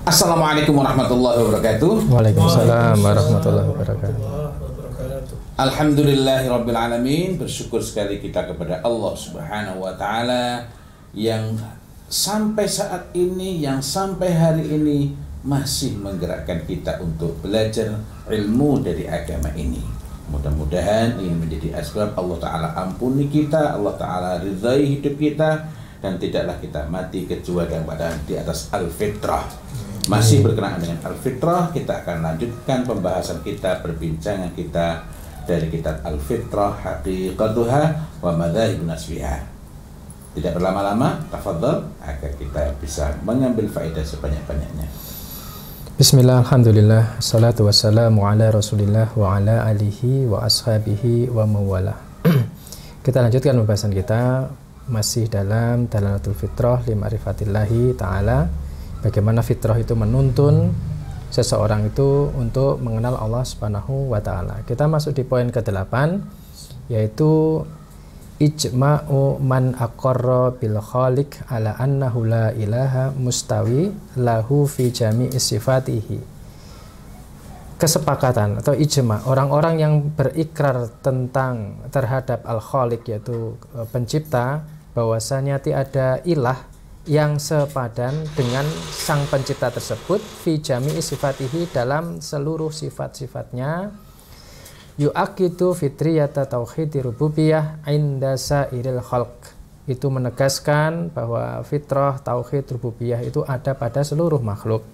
Assalamualaikum warahmatullahi wabarakatuh. Waalaikumsalam warahmatullahi wabarakatuh. Alhamdulillahirabbil alamin. Bersyukur sekali kita kepada Allah Subhanahu wa taala yang sampai saat ini, yang sampai hari ini masih menggerakkan kita untuk belajar ilmu dari agama ini. Mudah-mudahan ini menjadi asbab Allah taala ampuni kita, Allah taala ridhai hidup kita, dan tidaklah kita mati kecuali dalam keadaan di atas al-fitrah. Masih berkenaan dengan al-fitrah, kita akan lanjutkan pembahasan kita, perbincangan kita dari kitab Al-Fitrah Haqiqatuha wa Madzahib Nasfiha. Tidak berlama-lama, tafadhal agar kita bisa mengambil faedah sebanyak-banyaknya. Bismillah, alhamdulillah, salatu wassalamu ala rasulillah wa ala alihi wa ashabihi wa mawala. Kita lanjutkan pembahasan kita masih dalam Dalalatul Fitrah li ma'rifatillahi ta'ala. Bagaimana fitrah itu menuntun seseorang itu untuk mengenal Allah Subhanahu wa taala. Kita masuk di poin ke-8, yaitu ijma'u man aqarra bil khaliq ala annahu la ilaha mustawi lahu fi jami'i sifatihi. Kesepakatan atau ijma' orang-orang yang berikrar tentang terhadap al-khaliq, yaitu pencipta, bahwasanya tiada ilah yang sepadan dengan sang pencipta tersebut fi jami'i sifatihi, dalam seluruh sifat-sifatnya, yu'aqidu fitriyata tauhidi rububiyah inda sairil khalq. Itu menegaskan bahwa fitrah tauhid rububiyah itu ada pada seluruh makhluk.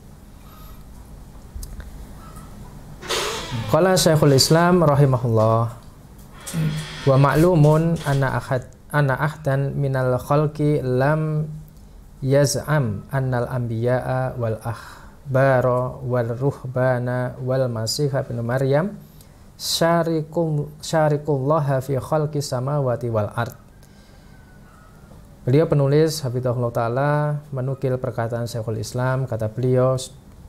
Qala Syekhul Islam rahimahullah, wa ma'lumun anna ahdan minal khalqi lam yaz'am annal anbiya'a wal akhbara wal ruhbana wal masihah bin Maryam syarikullaha fi khalqi samawati wal ard. Beliau penulis hafizahullah ta'ala menukil perkataan Syekhul Islam. Kata beliau,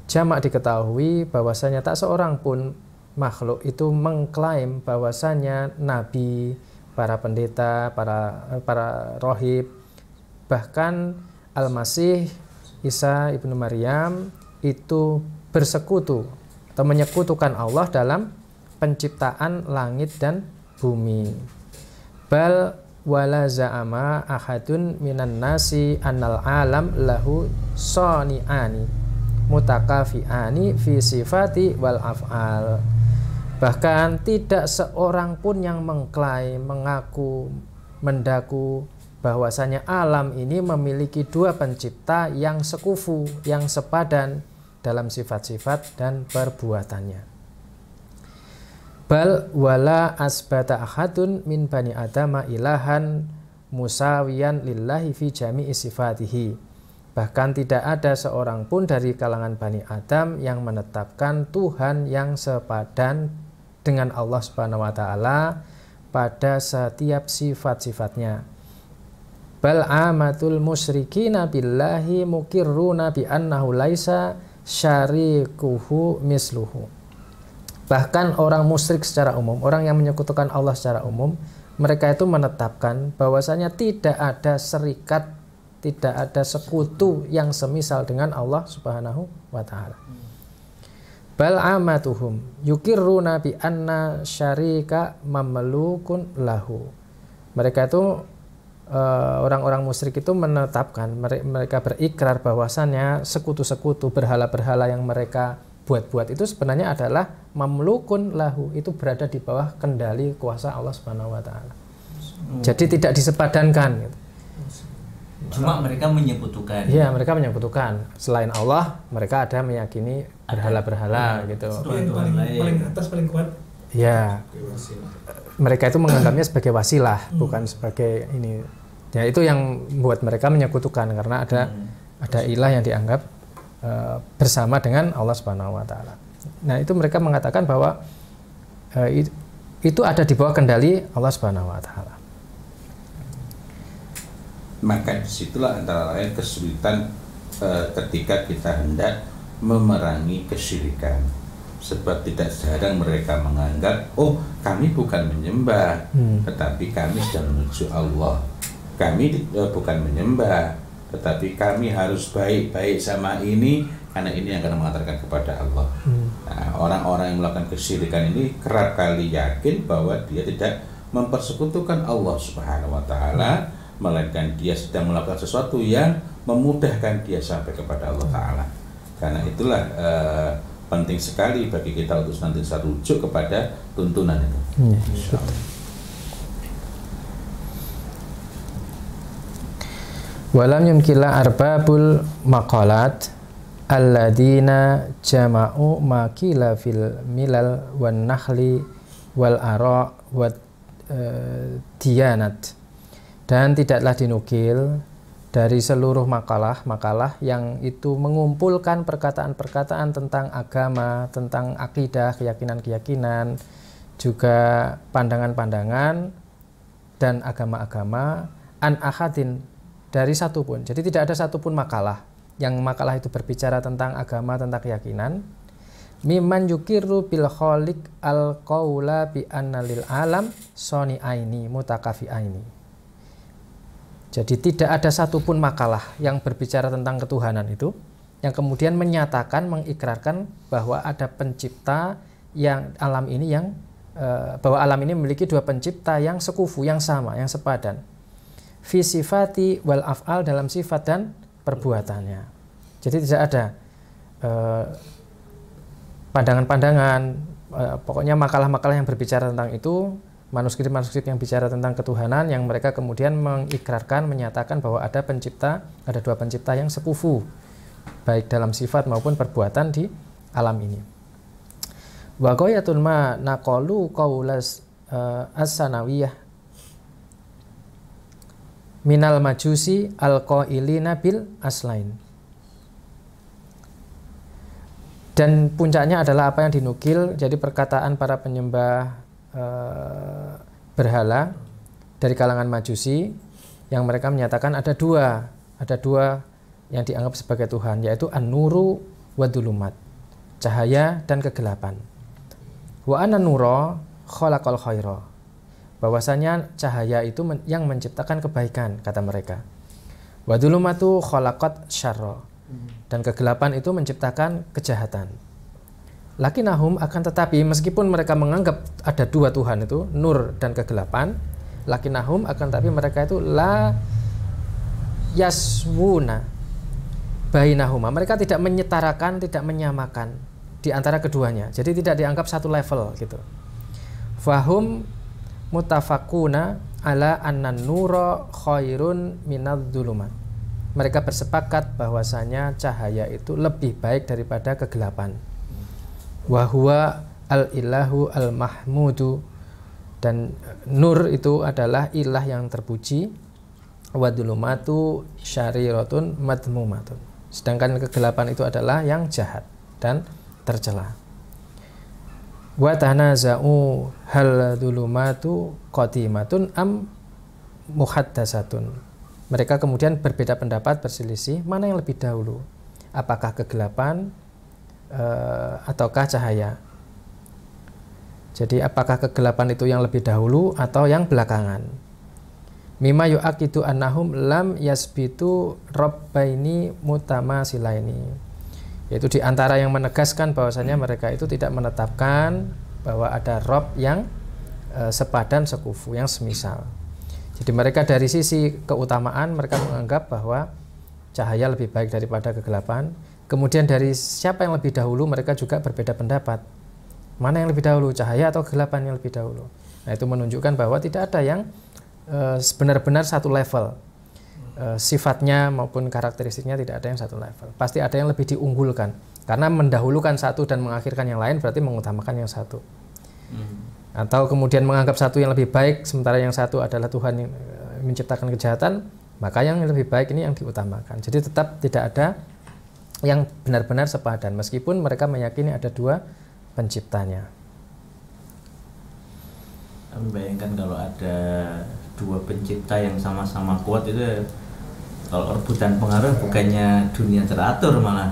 jamak diketahui bahwasanya tak seorang pun makhluk itu mengklaim bahwasanya nabi, para pendeta, para rohib, bahkan Al-Masih Isa ibnu Maryam itu bersekutu atau menyekutukan Allah dalam penciptaan langit dan bumi. Bal wala za'ama ahadun minan nasi annal alam lahu sani'ani mutakafi'ani fi sifati wal af'al. Bahkan tidak seorang pun yang mengklaim, mengaku, mendaku bahwasanya alam ini memiliki dua pencipta yang sekufu, yang sepadan dalam sifat-sifat dan perbuatannya. Bal wala asbata ahadun min bani adama ilahan musawiyan lillahi fi jami'i sifatihi. Bahkan tidak ada seorang pun dari kalangan Bani Adam yang menetapkan Tuhan yang sepadan dengan Allah Subhanahu wa taala pada setiap sifat-sifatnya. Bal amatul musyrikina billahi mukirruna bi annahu laisa syarikuhu misluhu. Bahkan orang musyrik secara umum, orang yang menyekutukan Allah secara umum, mereka itu menetapkan bahwasanya tidak ada serikat, tidak ada sekutu yang semisal dengan Allah Subhanahu wa taala. Bal amatuhum yukirruna bi anna syarika mamlukun lahu. Mereka itu orang-orang musyrik itu menetapkan, mereka berikrar bahwasannya sekutu-sekutu, berhala-berhala yang mereka buat-buat itu sebenarnya adalah mamlukun lahu, itu berada di bawah kendali kuasa Allah Subhanahu wa taala. Jadi tidak disepadankan gitu. Cuma mereka menyekutukan. Iya, mereka menyekutukan. Selain Allah, mereka ada meyakini berhala-berhala gitu. Paling atas, paling kuat. Ya. Mereka itu menganggapnya sebagai wasilah, bukan sebagai ini. Ya, itu yang membuat mereka menyekutukan karena ada ilah yang dianggap bersama dengan Allah Subhanahu wa taala. Nah, itu mereka mengatakan bahwa itu ada di bawah kendali Allah Subhanahu wa taala. Maka disitulah antara lain kesulitan ketika kita hendak memerangi kesyirikan. Sebab tidak jarang mereka menganggap, oh kami bukan menyembah, tetapi kami sedang menuju Allah. Kami bukan menyembah, tetapi kami harus baik-baik sama ini karena ini yang akan mengantarkan kepada Allah. Nah, orang-orang yang melakukan kesyirikan ini kerap kali yakin bahwa dia tidak mempersekutukan Allah Subhanahu wa taala, melainkan dia sedang melakukan sesuatu yang memudahkan dia sampai kepada Allah taala. Karena itulah penting sekali bagi kita untuk senantiasa rujuk kepada tuntunan itu. Walam yumkila arbabul maqalat alladzina jama'u makila fil milal wan nakhli wal ara wa diyanat. Dan tidaklah dinukil dari seluruh makalah yang itu mengumpulkan perkataan-perkataan tentang agama, tentang akidah, keyakinan-keyakinan, juga pandangan-pandangan dan agama-agama an ahadin, dari satu pun. Jadi tidak ada satupun makalah yang makalah itu berbicara tentang agama, tentang keyakinan. Mimman yukiru bil khaliq al qaula bi anna lil alam soni aini mutakafi aini. Jadi tidak ada satupun makalah yang berbicara tentang ketuhanan itu yang kemudian menyatakan, mengikrarkan bahwa ada pencipta yang alam ini yang bahwa alam ini memiliki dua pencipta yang sekufu, yang sama, yang sepadan. Fi sifati wal af'al, dalam sifat dan perbuatannya. Jadi tidak ada pandangan-pandangan, pokoknya makalah-makalah yang berbicara tentang itu, manuskrip-manuskrip yang bicara tentang ketuhanan yang mereka kemudian mengikrarkan, menyatakan bahwa ada pencipta, ada dua pencipta yang sekufu, baik dalam sifat maupun perbuatan di alam ini. Wa ghayatun ma naqalu qaulas as-sanawiyah minal majusi al-qailina bil aslain. Dan puncaknya adalah apa yang dinukil, jadi perkataan para penyembah berhala dari kalangan majusi yang mereka menyatakan ada dua yang dianggap sebagai Tuhan, yaitu an-nuru wa dhulumat, cahaya dan kegelapan. Wa an-nura khalaqal khaira, bahwasanya cahaya itu yang menciptakan kebaikan, kata mereka. Wa dhulumatu khalaqat syarra, dan kegelapan itu menciptakan kejahatan. Lakinnahum, akan tetapi meskipun mereka menganggap ada dua Tuhan itu, nur dan kegelapan, lakinnahum, akan tetapi mereka itu la yaswuna bainahuma, mereka tidak menyetarakan, tidak menyamakan di antara keduanya. Jadi tidak dianggap satu level gitu. Fahum mutafakuna ala annan nura khairun minadz dzulumat. Mereka bersepakat bahwasanya cahaya itu lebih baik daripada kegelapan. Wa huwa al-ilahu al-mahmudu, dan nur itu adalah ilah yang terpuji. Wa dzulumatu syariratun madmumatun, sedangkan kegelapan itu adalah yang jahat dan tercela. Wa tanaza'u hal dzulumatu qadimatun am muhaddasatun. Mereka kemudian berbeda pendapat, berselisih mana yang lebih dahulu, apakah kegelapan ataukah cahaya. Jadi apakah kegelapan itu yang lebih dahulu atau yang belakangan. Mimma yu'aqidu annahum lam yasbitu rabbaini mutamasilaini, yaitu di antara yang menegaskan bahwasanya mereka itu tidak menetapkan bahwa ada Rabb yang sepadan, sekufu, yang semisal. Jadi mereka dari sisi keutamaan mereka menganggap bahwa cahaya lebih baik daripada kegelapan. Kemudian dari siapa yang lebih dahulu mereka juga berbeda pendapat. Mana yang lebih dahulu, cahaya atau kegelapan yang lebih dahulu. Nah, itu menunjukkan bahwa tidak ada yang benar-benar satu level. Sifatnya maupun karakteristiknya tidak ada yang satu level. Pasti ada yang lebih diunggulkan. Karena mendahulukan satu dan mengakhirkan yang lain berarti mengutamakan yang satu. Atau kemudian menganggap satu yang lebih baik sementara yang satu adalah Tuhan yang menciptakan kejahatan, maka yang lebih baik ini yang diutamakan. Jadi tetap tidak ada yang benar-benar sepadan meskipun mereka meyakini ada dua penciptanya. Bayangkan kalau ada dua pencipta yang sama-sama kuat, itu kalau rebutan pengaruh bukannya dunia teratur, malah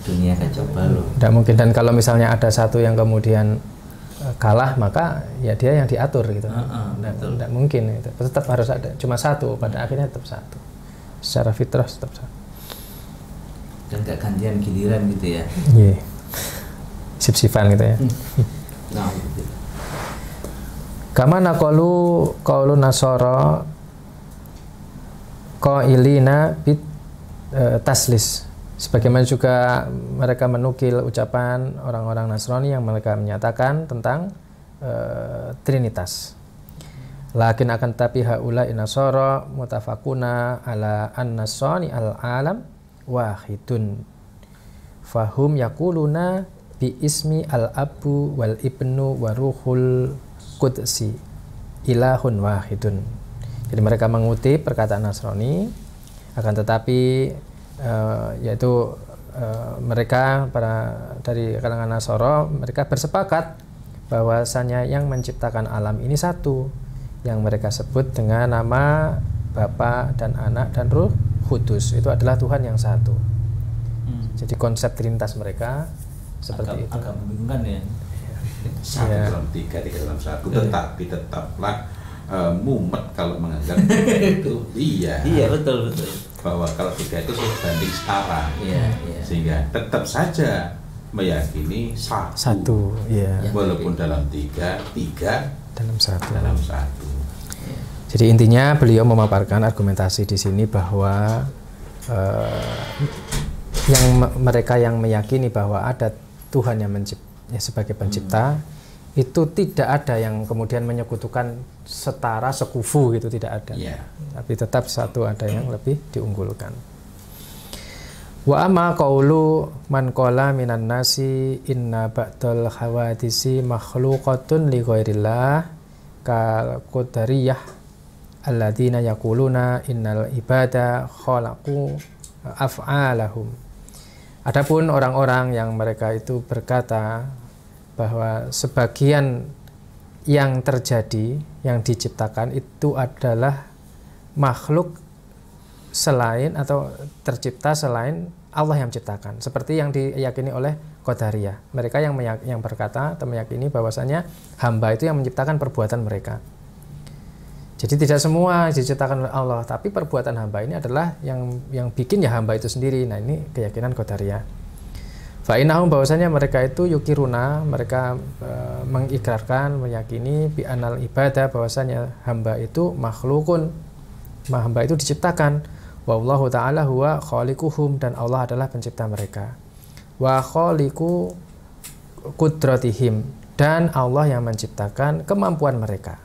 dunia kacau balau. Tidak mungkin. Dan kalau misalnya ada satu yang kemudian kalah, maka ya dia yang diatur gitu. Tidak mungkin itu. Tetap harus ada cuma satu, pada akhirnya tetap satu. secara fitrah tetap sah. Dan gak gantian giliran gitu ya. Iya. Sip-sipan gitu ya. Nah, gitu. Kama naqalu qaulu nasara qailina bit taslis. Sebagaimana juga mereka menukil ucapan orang-orang Nasrani yang mereka menyatakan tentang Trinitas. Lakin akan tapi haula inasara mutafakuna ala an-nasani al-alam wahidun. Fahum yaquluna bi ismi al-abu wal ibnu wa ruhul qudsi ilahun wahidun. Jadi mereka mengutip perkataan Nasrani, akan tetapi yaitu mereka dari kalangan Nasara, mereka bersepakat bahwasanya yang menciptakan alam ini satu, yang mereka sebut dengan nama Bapa dan Anak dan Ruh Kudus, itu adalah Tuhan yang satu. Jadi konsep Trinitas mereka seperti itu. Agak membingungkan ya. Satu dalam tiga dalam satu, tetapi tetaplah mumet kalau menganggap itu. Iya betul. Bahwa kalau tiga itu sebanding setara, sehingga tetap saja meyakini satu. Walaupun dalam tiga dalam satu. Jadi intinya beliau memaparkan argumentasi di sini bahwa mereka yang meyakini bahwa ada Tuhan yang sebagai pencipta, itu tidak ada yang kemudian menyekutukan setara sekufu gitu, tidak ada. Tapi tetap satu ada yang lebih diunggulkan. Wa amma qaulu man qala minan nasi inna ba'dal hawadisi makhluqatun li ghairillah kal qadariyah alladzina yaquluna innal ibada khalaqu af'alahum. Adapun orang-orang yang mereka itu berkata bahwa sebagian yang terjadi, yang diciptakan itu adalah makhluk selain atau tercipta selain Allah yang menciptakan, seperti yang diyakini oleh Qadariyah. Mereka yang berkata atau meyakini bahwasanya hamba itu yang menciptakan perbuatan mereka. Jadi tidak semua diciptakan oleh Allah, tapi perbuatan hamba ini adalah yang bikin ya hamba itu sendiri. Nah, ini keyakinan Qadariyah. Fa'inahum bahwasanya mereka itu yukiruna, mereka mengikrarkan, meyakini bi anal ibadah, bahwasanya hamba itu makhlukun, hamba itu diciptakan. Wallahu ta'ala huwa khaliquhum, dan Allah adalah pencipta mereka. Wa khaliqu qudratihim, dan Allah yang menciptakan kemampuan mereka,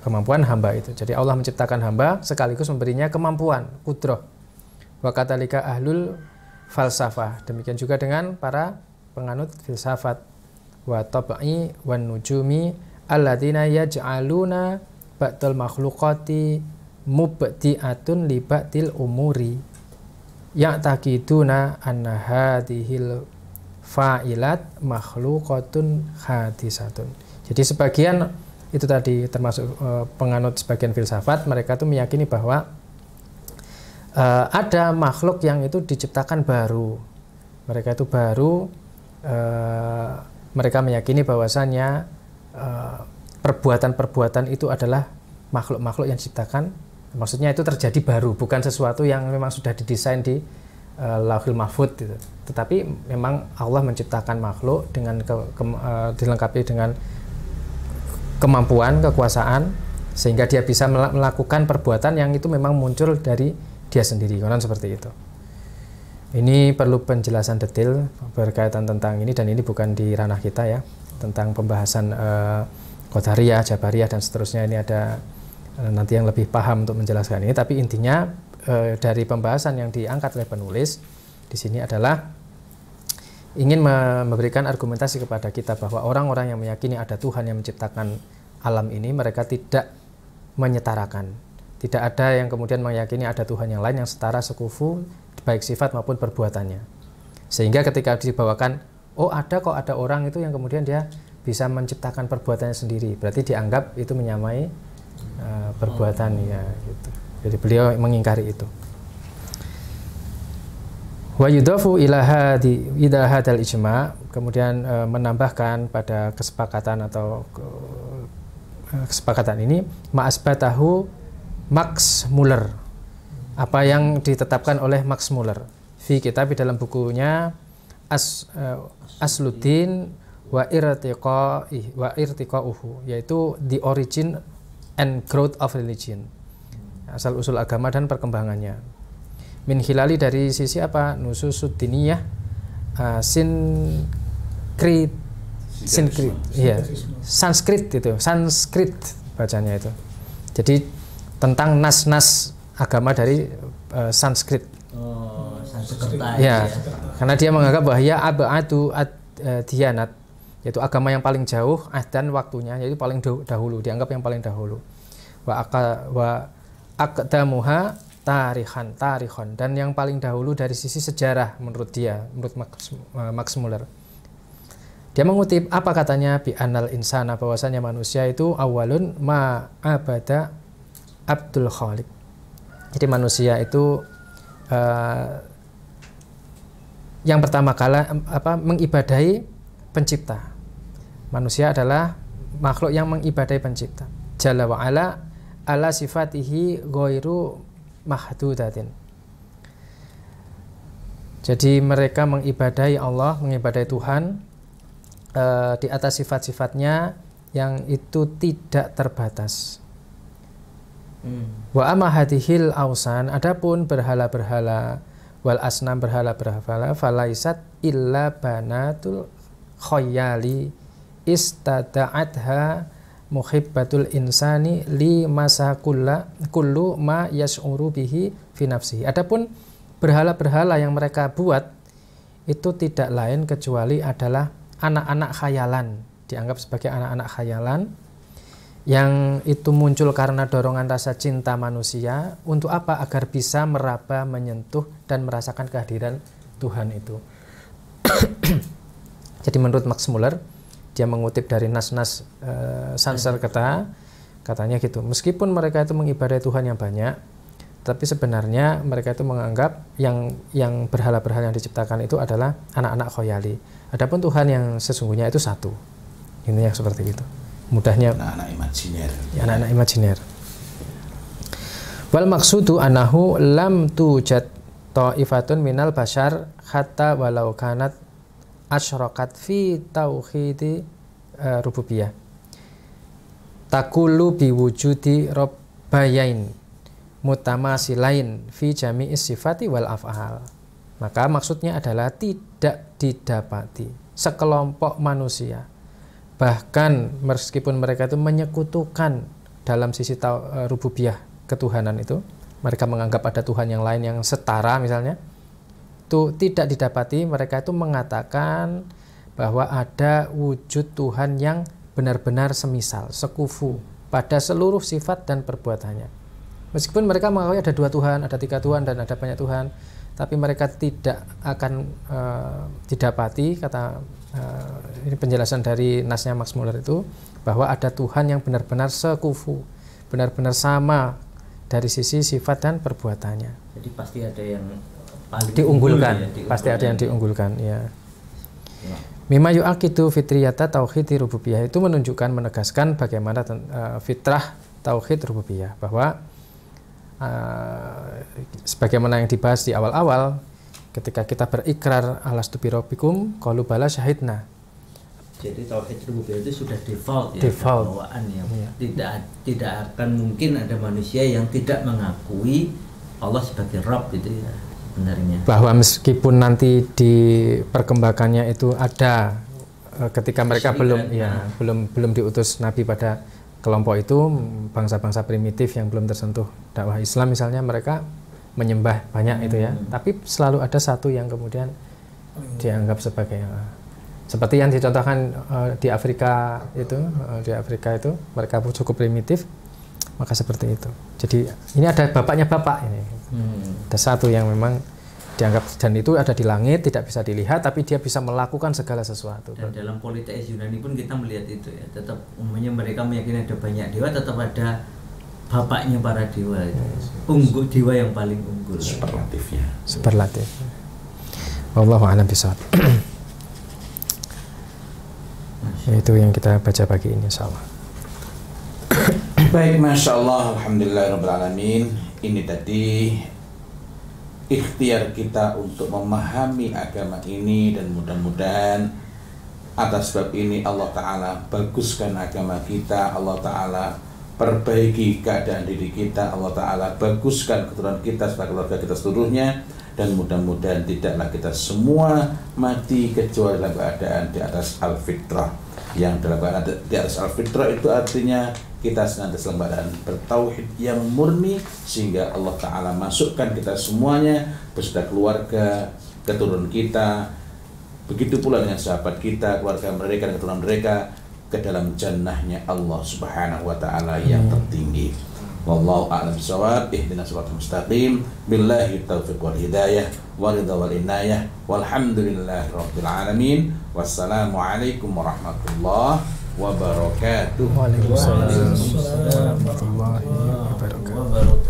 kemampuan hamba itu. Jadi Allah menciptakan hamba sekaligus memberinya kemampuan, qudrah. Wa katalika ahlul falsafah, demikian juga dengan para penganut filsafat. Wa tab'i wan nujumi alladzina yaj'aluna ba'dal makhluqati mubti'atun li ba'dil umuri ya'taqiduna anna hadhil fa'ilat makhluqatun hadisatun. Jadi sebagian itu tadi termasuk penganut sebagian filsafat, mereka tuh meyakini bahwa ada makhluk yang itu diciptakan baru. Mereka itu baru, mereka meyakini bahwasanya perbuatan-perbuatan itu adalah makhluk-makhluk yang diciptakan. Maksudnya itu terjadi baru, bukan sesuatu yang memang sudah didesain di Lauhul Mahfuz gitu. Tetapi memang Allah menciptakan makhluk dengan dilengkapi dengan kemampuan, kekuasaan, sehingga dia bisa melakukan perbuatan yang itu memang muncul dari dia sendiri, konon seperti itu. Ini perlu penjelasan detail berkaitan tentang ini, dan ini bukan di ranah kita ya, tentang pembahasan Qadariyah, Jabariyah dan seterusnya. Ini ada nanti yang lebih paham untuk menjelaskan ini. Tapi intinya dari pembahasan yang diangkat oleh penulis di sini adalah ingin memberikan argumentasi kepada kita bahwa orang-orang yang meyakini ada Tuhan yang menciptakan alam ini, mereka tidak menyetarakan. Tidak ada yang kemudian meyakini ada Tuhan yang lain yang setara sekufu, baik sifat maupun perbuatannya. Sehingga ketika dibawakan, oh ada orang itu yang kemudian dia bisa menciptakan perbuatannya sendiri, berarti dianggap itu menyamai perbuatan ya gitu. Jadi beliau mengingkari itu. Wa yudafu ila hadal ijma', kemudian menambahkan pada kesepakatan atau kesepakatan ini, ma'asbatahu Max Muller apa yang ditetapkan oleh Max Muller fi kitab dalam bukunya Asluddin wa irtiqauhu, yaitu The Origin and Growth of Religion, asal usul agama dan perkembangannya. Min hilali, dari sisi apa? Nususud diniyah, Sanskrit bacanya itu. Jadi tentang nas-nas agama dari Sanskrit. Ya, karena dia menganggap bahwa ya abadu diyanat, yaitu agama yang paling jauh, dan waktunya yaitu paling dahulu, dianggap yang paling dahulu. Wa aqdamuha tarikhon, dan yang paling dahulu dari sisi sejarah menurut dia, menurut Max Muller. Dia mengutip apa katanya, bi anal insana, bahwasanya manusia itu awalun ma abada Abdul Khaliq. Jadi manusia itu yang pertama kali mengibadahi pencipta. Manusia adalah makhluk yang mengibadahi pencipta. Jalla wa ala sifatihi ghairu mahdudatin. Jadi mereka mengibadahi Allah, mengibadahi Tuhan di atas sifat-sifatnya yang itu tidak terbatas. Wa amma hadhil ausan, adapun berhala-berhala wal asnam, berhala-berhala, falaisat illa banatul khayali istada'atha muhibbatul insani li masa kullu ma yas'uru bihi fi nafsihi. Adapun berhala-berhala yang mereka buat itu tidak lain kecuali adalah anak-anak khayalan, dianggap sebagai anak-anak khayalan yang itu muncul karena dorongan rasa cinta manusia. Untuk apa? Agar bisa meraba, menyentuh dan merasakan kehadiran Tuhan itu. Jadi menurut Max Muller, dia mengutip dari nas-nas Sanskerta, katanya gitu, meskipun mereka itu mengibadahi Tuhan yang banyak, tapi sebenarnya mereka itu menganggap yang berhala-berhala yang diciptakan itu adalah anak-anak khoyali. Adapun Tuhan yang sesungguhnya itu satu. Ini yang seperti itu. Mudahnya anak-anak imajiner. Ya, anak-anak imajiner. Wal maksudu anahu lam tujad ta'ifatun minal bashar hatta walau kanat asyrakat fi tauhidi rububiyah. Takulu biwujudi rabbayain mutamasilain fi jami'is sifati wal af'al. Maka maksudnya adalah tidak didapati sekelompok manusia, bahkan meskipun mereka itu menyekutukan dalam sisi rububiyah, ketuhanan itu, mereka menganggap ada Tuhan yang lain yang setara misalnya, itu tidak didapati mereka itu mengatakan bahwa ada wujud Tuhan yang benar-benar semisal, sekufu pada seluruh sifat dan perbuatannya. Meskipun mereka mengakui ada 2 Tuhan, ada 3 Tuhan, dan ada banyak Tuhan, tapi mereka tidak akan didapati, kata ini penjelasan dari nasnya Max Muller itu, bahwa ada Tuhan yang benar-benar sekufu, benar-benar sama dari sisi sifat dan perbuatannya. Jadi pasti ada yang paling diunggulkan, pasti ada yang diunggulkan, ya. Mimma yu'aqidu fitriyata tauhid rububiyah, itu menunjukkan, menegaskan bagaimana fitrah tauhid rububiyah, bahwa sebagaimana yang dibahas di awal-awal, ketika kita berikrar alastu birabbikum qalu bala syahidna. Jadi tauhid rububiyah itu sudah default ya, bawaan ya. Tidak akan mungkin ada manusia yang tidak mengakui Allah sebagai Rabb itu ya, sebenarnya. Bahwa meskipun nanti di perkembangannya itu ada ketika mereka belum diutus Nabi pada kelompok itu, bangsa-bangsa primitif yang belum tersentuh dakwah Islam misalnya, mereka menyembah banyak itu ya, tapi selalu ada satu yang kemudian dianggap sebagai seperti yang dicontohkan di Afrika itu, mereka cukup primitif, maka seperti itu. Jadi ini ada bapaknya bapak ini, ada satu yang memang dianggap, dan itu ada di langit, tidak bisa dilihat, tapi dia bisa melakukan segala sesuatu. Dan dalam politeis Yunani pun kita melihat itu ya, tetap umumnya mereka meyakini ada banyak dewa, tetap ada bapaknya para dewa, unggul, dewa yang paling unggul. Superlatif. Wallahu a'lam bishawab. Itu yang kita baca pagi ini, insyaallah. Baik, Masya Allah, Alhamdulillahirrabbilalamin. Ini tadi ikhtiar kita untuk memahami agama ini, dan mudah-mudahan atas sebab ini Allah Ta'ala baguskan agama kita, Allah Ta'ala perbaiki keadaan diri kita, Allah Ta'ala baguskan keturunan kita serta keluarga kita seluruhnya, dan mudah-mudahan tidaklah kita semua mati kecuali dalam keadaan di atas al-fitrah. Yang dalam keadaan di atas al-fitrah itu artinya kita senantiasa dalam keadaan bertauhid yang murni, sehingga Allah Ta'ala masukkan kita semuanya beserta keluarga, keturunan kita, begitu pula dengan sahabat kita, keluarga mereka dan keturunan mereka, ke dalam jannahnya Allah Subhanahu wa Ta'ala yang tertinggi. Wallahu a'lam bishawab. Ihdinas siratal mustaqim. Billahi taufiq wal hidayah wal ridha wal inayah. Walhamdulillahi rabbil alamin. Wassalamu alaikum warahmatullahi wabarakatuh. Waalaikumsalam warahmatullahi wabarakatuh.